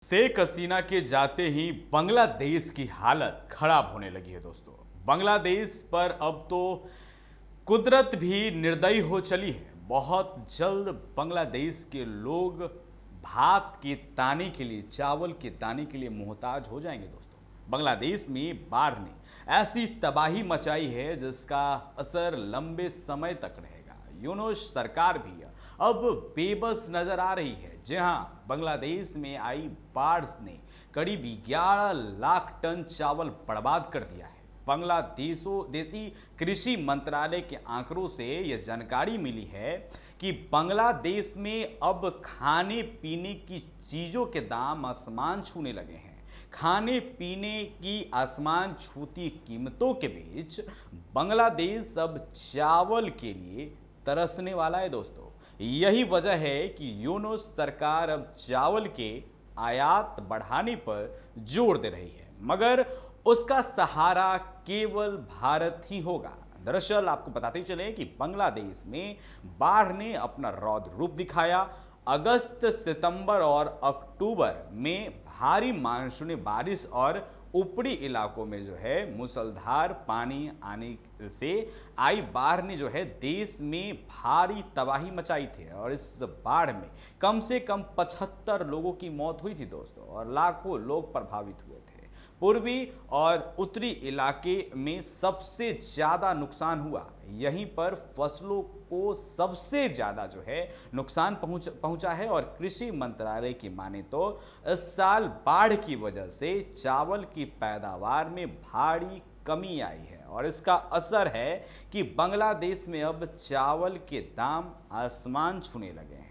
शेख हसीना के जाते ही बांग्लादेश की हालत खराब होने लगी है दोस्तों। बांग्लादेश पर अब तो कुदरत भी निर्दयी हो चली है। बहुत जल्द बांग्लादेश के लोग भात के ताने के लिए, चावल के ताने के लिए मोहताज हो जाएंगे दोस्तों। बांग्लादेश में बाढ़ ने ऐसी तबाही मचाई है जिसका असर लंबे समय तक रहेगा। यूनुस सरकार भी अब बेबस नजर आ रही है। जी हाँ, बांग्लादेश में आई बाढ़ ने करीब 11 लाख टन चावल बर्बाद कर दिया है। बांग्लादेशी कृषि मंत्रालय के आंकड़ों से यह जानकारी मिली है कि बांग्लादेश में अब खाने पीने की चीजों के दाम आसमान छूने लगे हैं। खाने पीने की आसमान छूती कीमतों के बीच बांग्लादेश अब चावल के लिए तरसने वाला है दोस्तों। यही वजह है कि यूनुस सरकार अब चावल के आयात बढ़ाने पर जोर दे रही है, मगर उसका सहारा केवल भारत ही होगा। दरअसल आपको बताते चले कि बांग्लादेश में बाढ़ ने अपना रौद्र रूप दिखाया। अगस्त, सितंबर और अक्टूबर में भारी मानसूनी बारिश और ऊपरी इलाकों में जो है मूसलाधार पानी आने से आई बाढ़ ने जो है देश में भारी तबाही मचाई थी और इस बाढ़ में कम से कम 75 लोगों की मौत हुई थी दोस्तों और लाखों लोग प्रभावित हुए थे। पूर्वी और उत्तरी इलाके में सबसे ज्यादा नुकसान हुआ। यहीं पर फसलों को सबसे ज्यादा जो है नुकसान पहुंचा है और कृषि मंत्रालय की माने तो इस साल बाढ़ की वजह से चावल की पैदावार में भारी कमी आई है और इसका असर है कि बांग्लादेश में अब चावल के दाम आसमान छूने लगे हैं।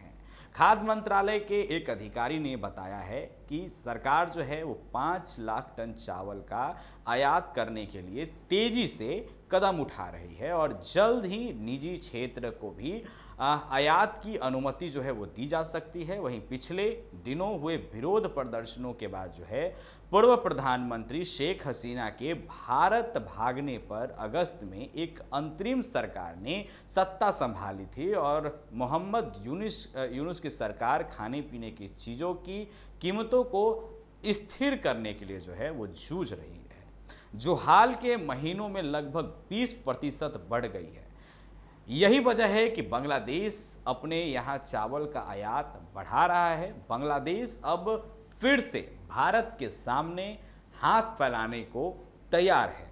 खाद्य मंत्रालय के एक अधिकारी ने बताया है कि सरकार जो है वो 5 लाख टन चावल का आयात करने के लिए तेजी से कदम उठा रही है और जल्द ही निजी क्षेत्र को भी आयात की अनुमति जो है वो दी जा सकती है। वहीं पिछले दिनों हुए विरोध प्रदर्शनों के बाद जो है पूर्व प्रधानमंत्री शेख हसीना के भारत भागने पर अगस्त में एक अंतरिम सरकार ने सत्ता संभाली थी और मोहम्मद यूनुस की सरकार खाने पीने की चीज़ों की कीमतों को स्थिर करने के लिए जो है वो जूझ रही है, जो हाल के महीनों में लगभग 20% बढ़ गई है। यही वजह है कि बांग्लादेश अपने यहाँ चावल का आयात बढ़ा रहा है। बांग्लादेश अब फिर से भारत के सामने हाथ फैलाने को तैयार है।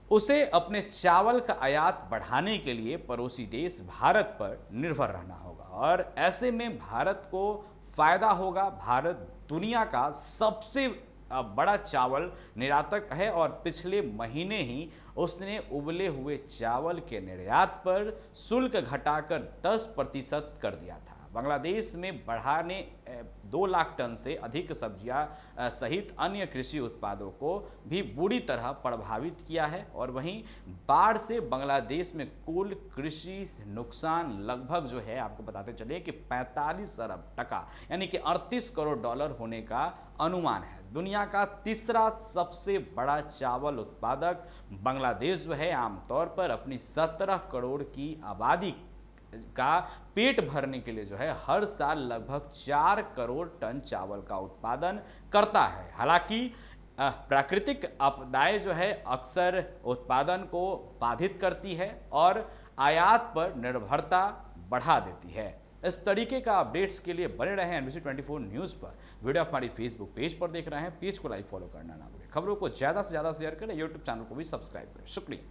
उसे अपने चावल का आयात बढ़ाने के लिए पड़ोसी देश भारत पर निर्भर रहना होगा और ऐसे में भारत को फायदा होगा। भारत दुनिया का सबसे बड़ा चावल निर्यातक है और पिछले महीने ही उसने उबले हुए चावल के निर्यात पर शुल्क घटाकर 10% कर दिया था। बांग्लादेश में बढ़ाने 2 लाख टन से अधिक सब्जियां सहित अन्य कृषि उत्पादों को भी बुरी तरह प्रभावित किया है और वहीं बाढ़ से बांग्लादेश में कुल कृषि नुकसान लगभग जो है आपको बताते चले कि 45 अरब टका यानी कि 38 करोड़ डॉलर होने का अनुमान है। दुनिया का तीसरा सबसे बड़ा चावल उत्पादक बांग्लादेश जो है आमतौर पर अपनी 17 करोड़ की आबादी का पेट भरने के लिए जो है हर साल लगभग 4 करोड़ टन चावल का उत्पादन करता है। हालांकि प्राकृतिक आपदाएं जो है अक्सर उत्पादन को बाधित करती है और आयात पर निर्भरता बढ़ा देती है। इस तरीके का अपडेट्स के लिए बने रहें NBC 24 न्यूज़ पर। वीडियो हमारी फेसबुक पेज पर देख रहे हैं, पेज को लाइक फॉलो करना ना भूलें। खबरों को ज़्यादा से ज़्यादा शेयर करें, यूट्यूब चैनल को भी सब्सक्राइब करें। शुक्रिया।